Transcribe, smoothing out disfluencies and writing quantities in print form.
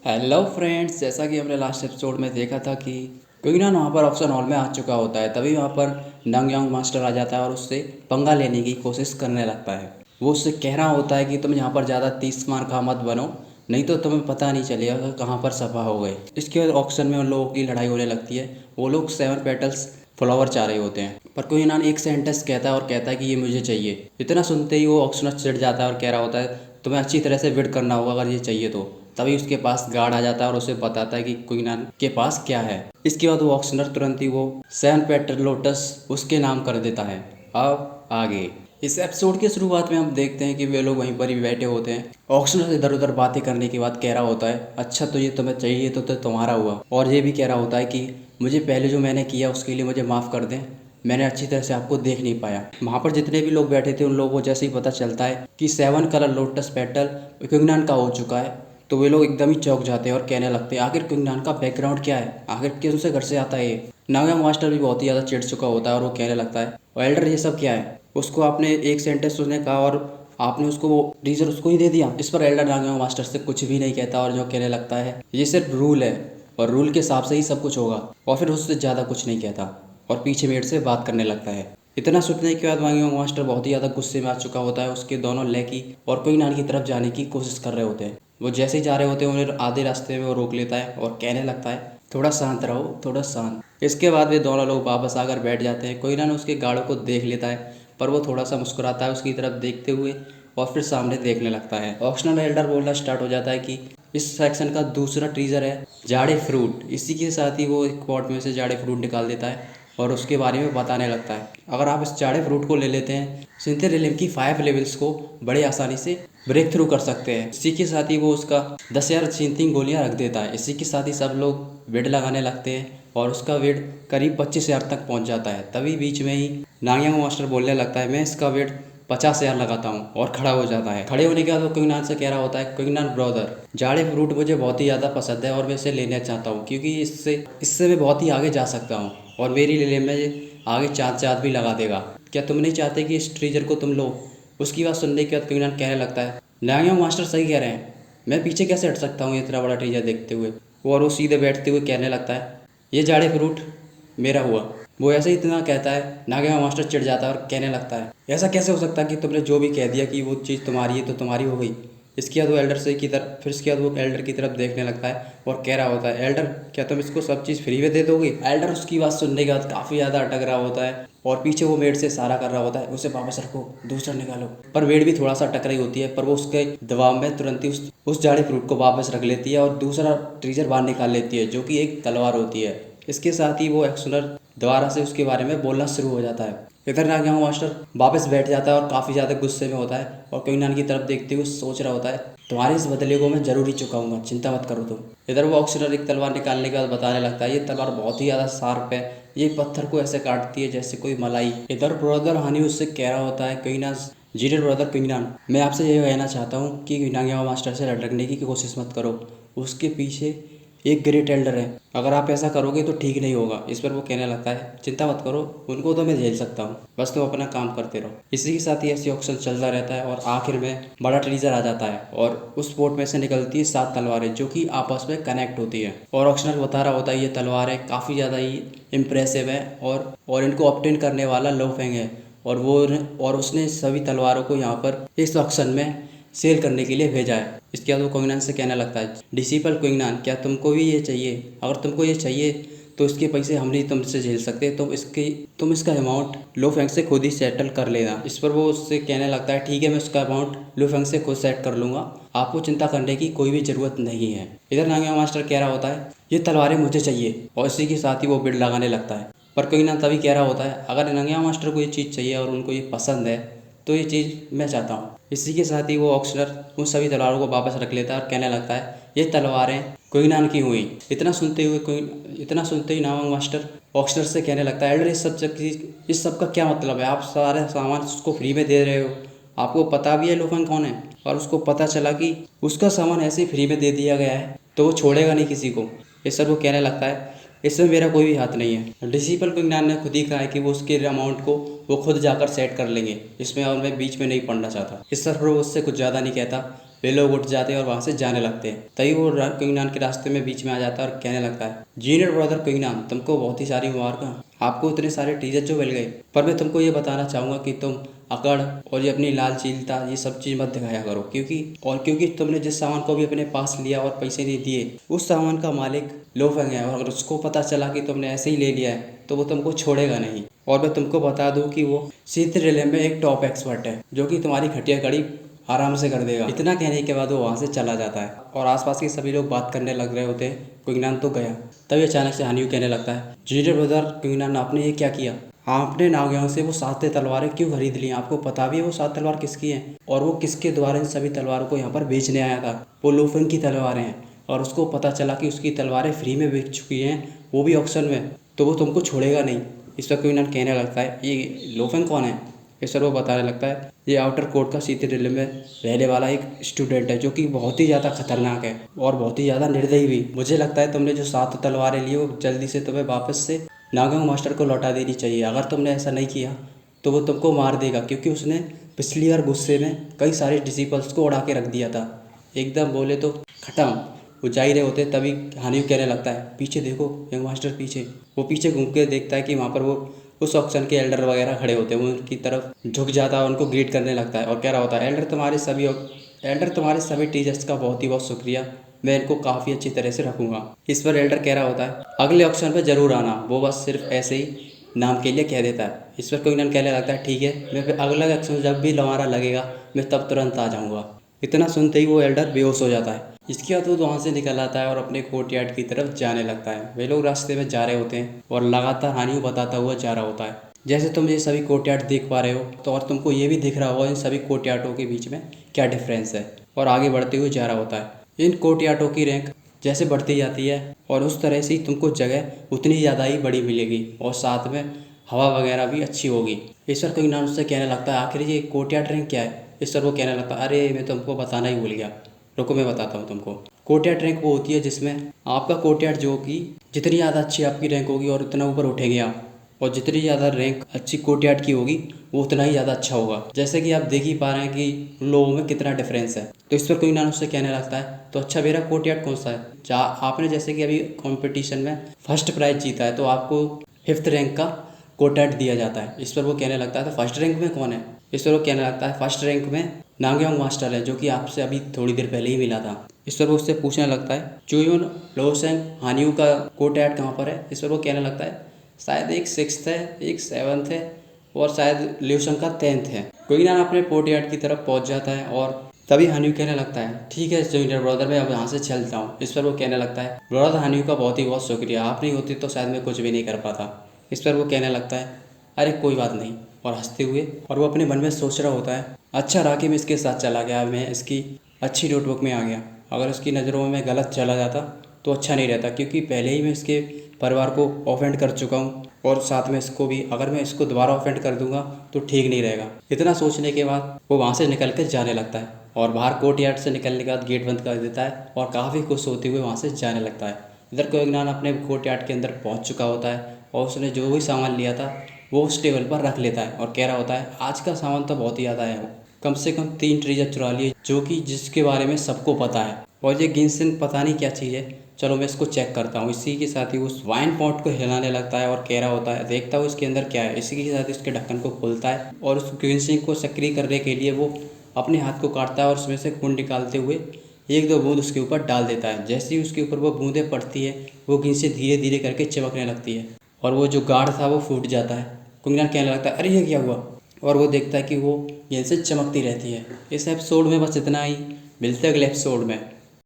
Hello friends, जैसा कि हमने लास्ट एपिसोड में देखा था कि क्विंगन वहाँ पर ऑक्शन हॉल में आ चुका होता है। तभी वहाँ पर नंगयांग मास्टर आ जाता है और उससे पंगा लेने की कोशिश करने लगता है। वो उससे कह रहा होता है कि तुम यहाँ पर ज़्यादा 30 मार का मत बनो, नहीं तो तुम्हें पता नहीं चलेगा कि कहाँ पर सफा हो गए। इसके बाद ऑक्शन में उन लोगों की लड़ाई होने लगती है। वो लोग 7 पेटल्स फ्लावर चाह रहे होते हैं, पर क्विंगन एक सेंटेंस कहता है और कहता है कि ये मुझे चाहिए। इतना सुनते ही वो ऑक्शनर चिढ़ जाता है और कह रहा होता है तुम्हें अच्छी तरह से विड करना होगा अगर ये चाहिए तो। तभी उसके पास गार्ड आ जाता है और उसे बताता है कि क्विंगन के पास क्या है। इसके बाद वो ऑक्शनर तुरंत ही वो 7 पेटल लोटस उसके नाम कर देता है। अब आगे इस एपिसोड की शुरुआत में हम देखते हैं कि वे लोग वहीं पर ही बैठे होते हैं। ऑक्शनर इधर उधर बातें करने के बाद कह रहा होता है अच्छा तो ये तुम्हें चाहिए तो तुम्हारा हुआ, और ये भी कह रहा होता है कि मुझे पहले जो मैंने किया उसके लिए मुझे माफ़ कर दें, मैंने अच्छी तरह से आपको देख नहीं पाया। वहाँ पर जितने भी लोग बैठे थे उन लोगों को जैसे ही पता चलता है कि 7 कलर लोटस पेटल क्विंगन का हो चुका है, तो वे लोग एकदम ही चौंक जाते हैं और कहने लगते हैं आखिर क्विंगन का बैकग्राउंड क्या है, आखिर किस से घर से आता है ये। नागयांग मास्टर भी बहुत ही ज़्यादा चिढ़ चुका होता है और वो कहने लगता है और एल्डर ये सब क्या है। उसको आपने एक सेंटेंस उसने कहा और आपने उसको वो टीजर उसको ही दे दिया। इस पर एल्डर नागयांग मास्टर से कुछ भी नहीं कहता और जो कहने लगता है ये सिर्फ रूल है और रूल के हिसाब से ही सब कुछ होगा, और फिर उससे ज़्यादा कुछ नहीं कहता और पीछे मेड से बात करने लगता है। इतना सुनने के बाद वांगयांग मास्टर बहुत ही ज़्यादा गुस्से में आ चुका होता है। उसके दोनों लड़की और क्विंगन की तरफ जाने की कोशिश कर रहे होते हैं। वो जैसे ही जा रहे होते हैं उन्हें आधे रास्ते में वो रोक लेता है और कहने लगता है थोड़ा शांत रहो, थोड़ा शांत। इसके बाद वे दोनों लोग वापस आकर बैठ जाते हैं। क्विंगन उसके गाड़ों को देख लेता है, पर वो थोड़ा सा मुस्कुराता है उसकी तरफ देखते हुए और फिर सामने देखने लगता है। ऑक्शनल एल्डर बोलना स्टार्ट हो जाता है कि इस सेक्शन का दूसरा ट्रीजर है जाड़े फ्रूट। इसी के साथ ही वो एक पॉट में से जाड़े फ्रूट निकाल देता है और उसके बारे में बताने लगता है अगर आप इस जाड़े फ्रूट को ले लेते हैं सिंथेर रिलिम की 5 लेवल्स को बड़े आसानी से ब्रेक थ्रू कर सकते हैं। इसी के साथ ही वो उसका 10,000 सिंथिंग गोलियां रख देता है। इसी के साथ ही सब लोग वेट लगाने लगते हैं और उसका वेट करीब 25,000 तक पहुंच जाता है। तभी बीच में ही नागयांग मास्टर बोलने लगता है मैं इसका वेट 50,000 लगाता हूँ, और खड़ा हो जाता है। खड़े होने के बाद वो क्विंगन से कह रहा होता है क्विंगन ब्रदर, जाड़े फ्रूट मुझे बहुत ही ज़्यादा पसंद है और मैं इसे लेना चाहता हूँ क्योंकि इससे इससे मैं बहुत ही आगे जा सकता हूँ और मेरी ले में आगे चाँद भी लगा देगा। क्या तुम नहीं चाहते कि इस ट्रीजर को तुम लो। उसकी बात सुनने के बाद क्विंगन कहने लगता है नागयांग मास्टर सही कह रहे हैं, मैं पीछे कैसे हट सकता हूँ इतना बड़ा ट्रीजर देखते हुए। और वो सीधे बैठते हुए कहने लगता है ये जाड़े फ्रूट मेरा हुआ। वो ऐसे ही इतना कहता है नागयांग मास्टर चिढ़ जाता है और कहने लगता है ऐसा कैसे हो सकता है कि तुमने जो भी कह दिया कि वो चीज़ तुम्हारी है तो तुम्हारी हो गई। इसके बाद वो एल्डर से की तरफ फिर इसके बाद वो एल्डर की तरफ देखने लगता है और कह रहा होता है एल्डर क्या तुम इसको सब चीज़ फ्री में दे दोगे। एल्डर उसकी बात सुनने के बाद काफ़ी ज़्यादा अटक रहा होता है और पीछे वो मेड से इशारा कर रहा होता है उसे वापस रखो, दूसरा निकालो। पर मेड भी थोड़ा सा अटक रही होती है, पर वो उसके दबाव में तुरंत ही उस जाड़े फ्रूट को वापस रख लेती है और दूसरा ट्रीजर बाहर निकाल लेती है जो कि एक तलवार होती है। इसके साथ ही वो एक्सुलर दोबारा से उसके बारे में बोलना शुरू हो जाता है। इधर नागयांग मास्टर वापस बैठ जाता है और काफ़ी ज़्यादा गुस्से में होता है और क्विंगन की तरफ देखते हुए सोच रहा होता है तुम्हारे इस बदले को मैं जरूर ही चुकाऊंगा, चिंता मत करो तुम। इधर वो ऑक्शनर एक तलवार निकालने के बाद बताने लगता है ये तलवार बहुत ही ज़्यादा शार्प है, ये पत्थर को ऐसे काटती है जैसे कोई मलाई। इधर ब्रदर हनी उससे कह रहा होता है क्विंगन जीटर ब्रदर क्विंगन, मैं आपसे ये कहना चाहता हूँ कि नागयांग मास्टर से लड़ने की कोशिश मत करो, उसके पीछे एक ग्रेट एल्डर है, अगर आप ऐसा करोगे तो ठीक नहीं होगा। इस पर वो कहने लगता है चिंता मत करो, उनको तो मैं झेल सकता हूँ, बस तुम अपना काम करते रहो। इसी के साथ ही ऐसी ऑक्शन चलता रहता है और आखिर में बड़ा ट्रीजर आ जाता है और उस पोर्ट में से निकलती है 7 तलवारें जो कि आपस में कनेक्ट होती है। और ऑक्शनर बता रहा होता है ये तलवारें काफ़ी ज़्यादा ही इम्प्रेसिव है और इनको ऑब्टेन करने वाला लो फेंग है और उसने सभी तलवारों को यहाँ पर इस ऑक्शन में सेल करने के लिए भेजा है। इसके बाद वो क्विंगन से कहने लगता है डिसिपल क्विंगन क्या तुमको भी ये चाहिए, अगर तुमको ये चाहिए तो इसके पैसे हम नहीं तुमसे झेल सकते, तुम इसका अमाउंट लो फेंग से खुद ही सेटल कर लेना। इस पर वो उससे कहने लगता है ठीक है मैं उसका अमाउंट लो फेंग से खुद सेट कर लूँगा, आपको चिंता करने की कोई भी ज़रूरत नहीं है। इधर नागयांग मास्टर कह रहा होता है ये तलवारें मुझे चाहिए और इसी के साथ ही वो बिड लगाने लगता है। पर क्विंगन तभी कह रहा होता है अगर नागयांग मास्टर को ये चीज़ चाहिए और उनको ये पसंद है तो ये चीज़ मैं चाहता हूँ। इसी के साथ ही वो ऑक्शनर उन सभी तलवारों को वापस रख लेता है और कहने लगता है ये तलवारें क्विंगन की हुई। इतना सुनते ही नागयांग मास्टर ऑक्शनर से कहने लगता है एल्डर इस सब का क्या मतलब है, आप सारे सामान उसको फ्री में दे रहे हो, आपको पता भी है लोफन कौन है, और उसको पता चला कि उसका सामान ऐसे ही फ्री में दे दिया गया है तो वो छोड़ेगा नहीं किसी को। इस पर वो कहने लगता है इसमें मेरा कोई भी हाथ नहीं है। डिसिपल क्विंगन ने खुद ही कहा है कि वो उसके अमाउंट को वो खुद जाकर सेट कर लेंगे, इसमें और मैं बीच में नहीं पड़ना चाहता। इस पर वो उससे कुछ ज़्यादा नहीं कहता वे लोग उठ जाते हैं और वहाँ से जाने लगते हैं। तभी वो क्विंगनान के रास्ते में बीच में आ जाता है और कहने लगता है, जूनियर ब्रदर क्विंगनान, तुमको बहुत ही सारी मुबारक, आपको इतने सारे टीचर जो मिल गए, पर मैं तुमको ये बताना चाहूँगा कि तुम अकड़ और ये अपनी लालचीलता ये सब चीज़ मत दिखाया करो, क्योंकि तुमने जिस सामान को भी अपने पास लिया और पैसे नहीं दिए, उस सामान का मालिक लोफेंग है, और अगर उसको पता चला कि तुमने ऐसे ही ले लिया है तो वो तुमको छोड़ेगा नहीं। और मैं तुमको बता दूं कि वो शीत रिले में एक टॉप एक्सपर्ट है, जो कि तुम्हारी खटिया कड़ी आराम से कर देगा। इतना कहने के बाद वो वहाँ से चला जाता है और आसपास के सभी लोग बात करने लग रहे होते हैं, क्विंगनान तो गया। तभी अचानक से हानियू कहने लगता है, जूनियर ब्रदर क्विंगनान, आपने ये क्या किया? आपने नागयांग से वो 7 तलवारें क्यों खरीद ली? आपको पता भी है वो 7 तलवार किसकी हैं और वो किसके द्वारा इन सभी तलवारों को यहाँ पर बेचने आया था? वो लोफेंग की तलवारें हैं, और उसको पता चला कि उसकी तलवारें फ्री में बिक चुकी हैं, वो भी ऑक्शन में, तो वो तुमको छोड़ेगा नहीं। इस पर क्विंगनान कहने लगता है, ये लोफेंग कौन है? इस पर वो बताने लगता है, ये आउटर कोर्ट का शीत रिले में रहने वाला एक स्टूडेंट है, जो कि बहुत ही ज़्यादा खतरनाक है और बहुत ही ज़्यादा निर्दयी भी। मुझे लगता है तुमने जो 7 तलवारें ली वो जल्दी से तुम्हें वापस से नागयांग मास्टर को लौटा देनी चाहिए। अगर तुमने ऐसा नहीं किया तो वो तुमको मार देगा, क्योंकि उसने पिछली बार गुस्से में कई सारे डिसिपल्स को उड़ा के रख दिया था, एकदम बोले तो खत्म। वो जा ही रहे होते तभी हानियू कहने लगता है, पीछे देखो यंग मास्टर पीछे। वो पीछे घूम के देखता है कि वहाँ पर वो उस ऑक्शन के एल्डर वगैरह खड़े होते हैं। वो उनकी तरफ झुक जाता है, उनको ग्रीट करने लगता है और कह रहा होता है, एल्डर तुम्हारे सभी टीचर्स का बहुत ही बहुत शुक्रिया, मैं इनको काफ़ी अच्छी तरह से रखूँगा। इस पर एल्डर कह रहा होता है, अगले ऑक्शन पर ज़रूर आना। वो बस सिर्फ ऐसे ही नाम के लिए कह देता है। इस पर क्विंगनान कहने लगता है, ठीक है, मैं फिर अगला ऑक्शन जब भी हमारा लगेगा मैं तब तुरंत आ जाऊँगा। इतना सुनते ही वो एल्डर बेहोश हो जाता है। इसके बाद वो वहाँ से निकल आता है और अपने कोर्टयार्ड की तरफ जाने लगता है। वे लोग रास्ते में जा रहे होते हैं और लगातार हानियू बताता हुआ जा रहा होता है, जैसे तुम ये सभी कोर्टयार्ड देख पा रहे हो, तो और तुमको ये भी दिख रहा होगा इन सभी कोर्टयार्डों के बीच में क्या डिफरेंस है, और आगे बढ़ते हुए जा रहा होता है। इन कोर्टयार्डों की रैंक जैसे बढ़ती जाती है और उस तरह से ही तुमको जगह उतनी ज़्यादा ही बड़ी मिलेगी, और साथ में हवा वगैरह भी अच्छी होगी। इस पर क्विंगनान उससे कहने लगता है, आखिर ये कोर्टयार्ड रैंक क्या है? इस पर वो कहने लगता है, अरे मैं तुमको बताना ही भूल गया, रुको मैं बताता हूँ तुमको। कोर्टयार्ड रैंक वो होती है जिसमें आपका कोर्टयार्ड जो कि जितनी ज़्यादा अच्छी आपकी रैंक होगी और उतना ऊपर उठेंगे आप, और जितनी ज़्यादा रैंक अच्छी कोर्टयार्ड की होगी वो उतना ही ज़्यादा अच्छा होगा। जैसे कि आप देख ही पा रहे हैं कि उन लोगों में कितना डिफरेंस है। तो इस पर क्विंगनान उससे कहने लगता है, तो अच्छा मेरा कोर्टयार्ड कौन सा है? आपने जैसे कि अभी कॉम्पिटिशन में फर्स्ट प्राइज जीता है तो आपको 5th रैंक का कोर्टयार्ड दिया जाता है। इस पर वो कहने लगता है, तो फर्स्ट रैंक में कौन है? इस पर वो कहने लगता है, फर्स्ट रैंक में नागयांग मास्टर है, जो कि आपसे अभी थोड़ी देर पहले ही मिला था। इस पर वो उससे पूछने लगता है, चुयुन लोसेंग हानियू का कोर्टयार्ड कहाँ पर है? इस पर वो कहने लगता है, शायद एक 6th है, एक 7th है, और शायद ल्यूसेंग का 10th है। क्विंगनान अपने कोर्टयार्ड की तरफ पहुंच जाता है और तभी हानियू कहने लगता है, ठीक है जूनियर ब्रदर, मैं अब यहाँ से चलता हूँ। इस पर वो कहने लगता है, ब्रदर हानियू का बहुत ही बहुत शुक्रिया, आप नहीं होती तो शायद मैं कुछ भी नहीं कर पाता। इस पर वो कहने लगता है, अरे कोई बात नहीं, और हंसते हुए, और वो अपने मन में सोच रहा होता है, अच्छा रहा कि मैं इसके साथ चला गया, मैं इसकी अच्छी नोटबुक में आ गया। अगर उसकी नज़रों में मैं गलत चला जाता तो अच्छा नहीं रहता, क्योंकि पहले ही मैं इसके परिवार को ऑफेंड कर चुका हूँ, और साथ में इसको भी, अगर मैं इसको दोबारा ऑफेंड कर दूंगा तो ठीक नहीं रहेगा। इतना सोचने के बाद वो वहाँ से निकल कर जाने लगता है, और बाहर कोर्टयार्ड से निकलने के बाद गेट बंद कर देता है और काफ़ी खुश होते हुए वहाँ से जाने लगता है। इधर क्विंगनान अपने कोर्टयार्ड के अंदर पहुँच चुका होता है और उसने जो भी सामान लिया था वो उस टेबल पर रख लेता है और कह रहा होता है, आज का सामान तो बहुत ही ज़्यादा है, कम से कम 3 ट्रेजर चुरा लिए, जो कि जिसके बारे में सबको पता है, और ये गिनसिन पता नहीं क्या चीज़ है, चलो मैं इसको चेक करता हूँ। इसी के साथ ही उस वाइन पॉट को हिलाने लगता है और कह रहा होता है, देखता हूँ इसके अंदर क्या है। इसी के साथ ही उसके ढक्कन को खोलता है और उस गिनसिन को सक्रिय करने के लिए वो अपने हाथ को काटता है और उसमें से खून निकालते हुए 1-2 बूंद उसके ऊपर डाल देता है। जैसे ही उसके ऊपर वो बूंदें पड़ती है वो गिनसिन धीरे धीरे करके चमकने लगती है और वो जो गार्ड था वो फूट जाता है। क्विंगनान कहने लगता है, अरे ये क्या हुआ? और वो देखता है कि वो गिनसिन चमकती रहती है। इस एपिसोड में बस इतना ही, मिलते हैं अगले एपिसोड में।